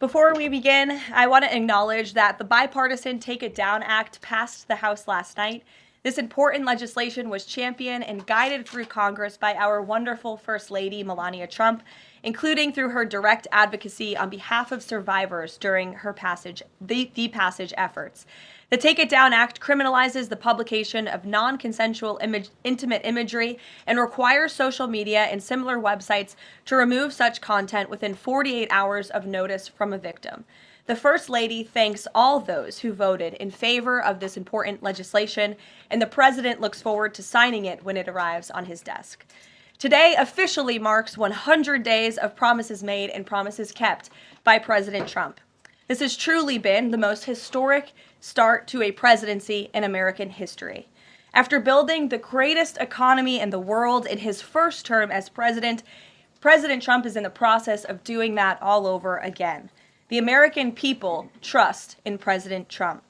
Before we begin, I want to acknowledge that the bipartisan Take It Down Act passed the House last night. This important legislation was championed and guided through Congress by our wonderful First Lady, Melania Trump, including through her direct advocacy on behalf of survivors during her passage efforts. The Take It Down Act criminalizes the publication of non-consensual intimate imagery and requires social media and similar websites to remove such content within 48 hours of notice from a victim. The First Lady thanks all those who voted in favor of this important legislation, and the President looks forward to signing it when it arrives on his desk. Today officially marks 100 days of promises made and promises kept by President Trump. This has truly been the most historic start to a presidency in American history. After building the greatest economy in the world in his first term as president, President Trump is in the process of doing that all over again. The American people trust in President Trump.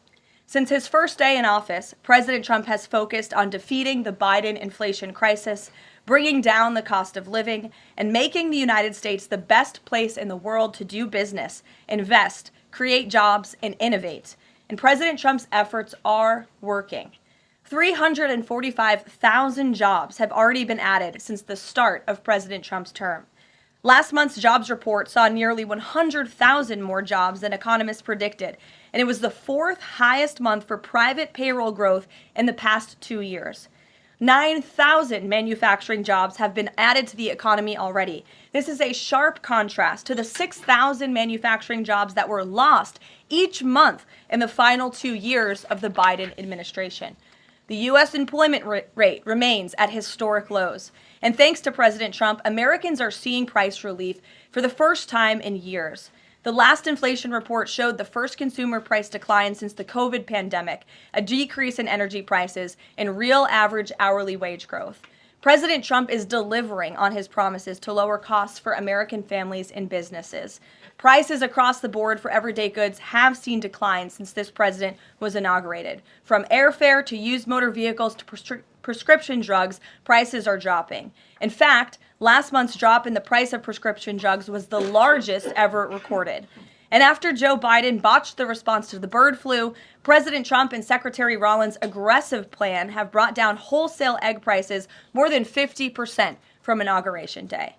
Since his first day in office, President Trump has focused on defeating the Biden inflation crisis, bringing down the cost of living, and making the United States the best place in the world to do business, invest, create jobs, and innovate. And President Trump's efforts are working. 345,000 jobs have already been added since the start of President Trump's term. Last month's jobs report saw nearly 100,000 more jobs than economists predicted, and it was the fourth highest month for private payroll growth in the past 2 years. 9,000 manufacturing jobs have been added to the economy already. This is a sharp contrast to the 6,000 manufacturing jobs that were lost each month in the final 2 years of the Biden administration. The U.S. employment rate remains at historic lows. And thanks to President Trump, Americans are seeing price relief for the first time in years. The last inflation report showed the first consumer price decline since the COVID pandemic, a decrease in energy prices, and real average hourly wage growth. President Trump is delivering on his promises to lower costs for American families and businesses. Prices across the board for everyday goods have seen declines since this president was inaugurated. From airfare to used motor vehicles to prescription drugs, prices are dropping. In fact, last month's drop in the price of prescription drugs was the largest ever recorded. And after Joe Biden botched the response to the bird flu, President Trump and Secretary Yellen's aggressive plan have brought down wholesale egg prices more than 50% from Inauguration Day.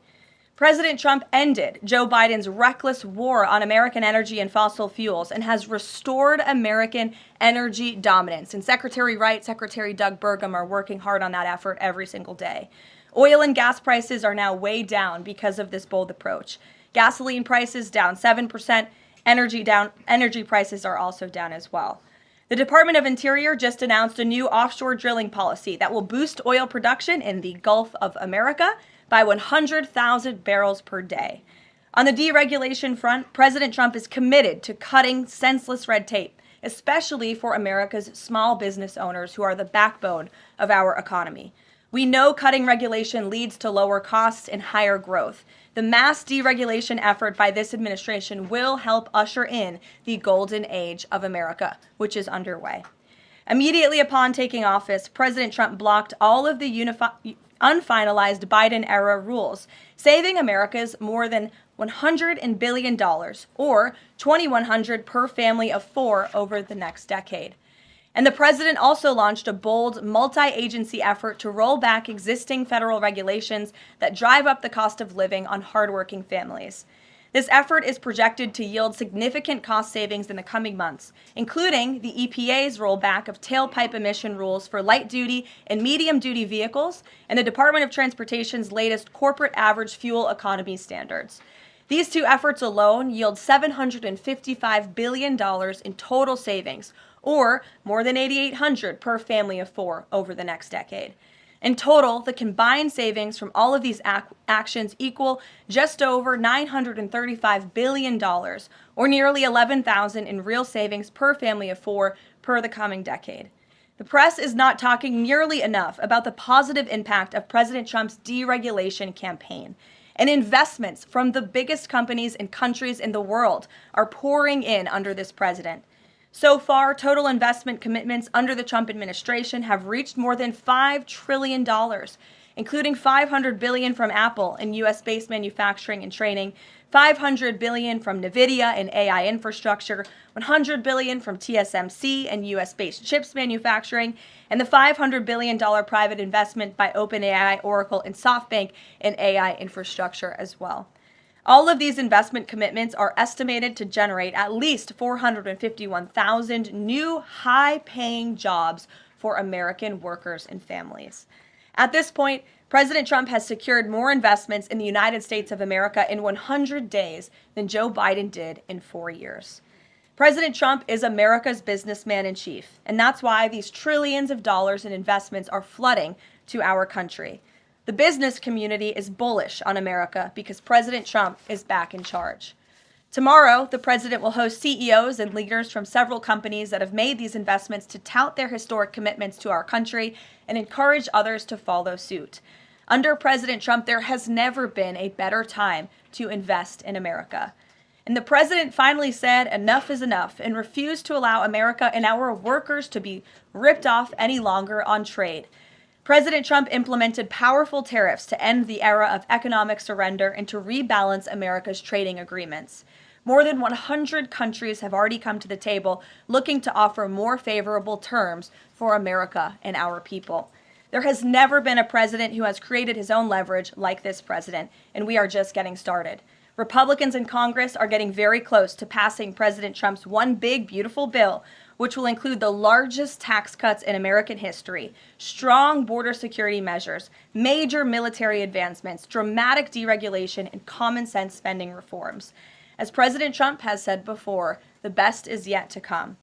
President Trump ended Joe Biden's reckless war on American energy and fossil fuels and has restored American energy dominance. And Secretary Wright, Secretary Doug Burgum are working hard on that effort every single day. Oil and gas prices are now way down because of this bold approach. Gasoline prices down 7%. Energy prices are also down as well. The Department of Interior just announced a new offshore drilling policy that will boost oil production in the Gulf of America by 100,000 barrels per day. On the deregulation front, President Trump is committed to cutting senseless red tape, especially for America's small business owners who are the backbone of our economy. We know cutting regulation leads to lower costs and higher growth. The mass deregulation effort by this administration will help usher in the golden age of America, which is underway. Immediately upon taking office, President Trump blocked all of the unfinalized Biden-era rules, saving Americans more than $100 billion, or $2,100 per family of four over the next decade. And the president also launched a bold multi-agency effort to roll back existing federal regulations that drive up the cost of living on hardworking families. This effort is projected to yield significant cost savings in the coming months, including the EPA's rollback of tailpipe emission rules for light-duty and medium-duty vehicles and the Department of Transportation's latest corporate average fuel economy standards. These two efforts alone yield $755 billion in total savings, or more than $8,800 per family of four over the next decade. In total, the combined savings from all of these actions equal just over $935 billion, or nearly $11,000 in real savings per family of four per the coming decade. The press is not talking nearly enough about the positive impact of President Trump's deregulation campaign. And investments from the biggest companies and countries in the world are pouring in under this president. So far, total investment commitments under the Trump administration have reached more than $5 trillion, including $500 billion from Apple in US-based manufacturing and training, $500 billion from NVIDIA in AI infrastructure, $100 billion from TSMC and US-based chips manufacturing, and the $500 billion private investment by OpenAI, Oracle, and SoftBank in AI infrastructure as well. All of these investment commitments are estimated to generate at least 451,000 new high-paying jobs for American workers and families. At this point, President Trump has secured more investments in the United States of America in 100 days than Joe Biden did in 4 years. President Trump is America's businessman in chief, and that's why these trillions of dollars in investments are flooding to our country. The business community is bullish on America because President Trump is back in charge. Tomorrow, the president will host CEOs and leaders from several companies that have made these investments to tout their historic commitments to our country and encourage others to follow suit. Under President Trump, there has never been a better time to invest in America. And the president finally said enough is enough and refused to allow America and our workers to be ripped off any longer on trade. President Trump implemented powerful tariffs to end the era of economic surrender and to rebalance America's trading agreements. More than 100 countries have already come to the table looking to offer more favorable terms for America and our people. There has never been a president who has created his own leverage like this president, and we are just getting started. Republicans in Congress are getting very close to passing President Trump's One Big Beautiful Bill, which will include the largest tax cuts in American history, strong border security measures, major military advancements, dramatic deregulation, and common sense spending reforms. As President Trump has said before, the best is yet to come.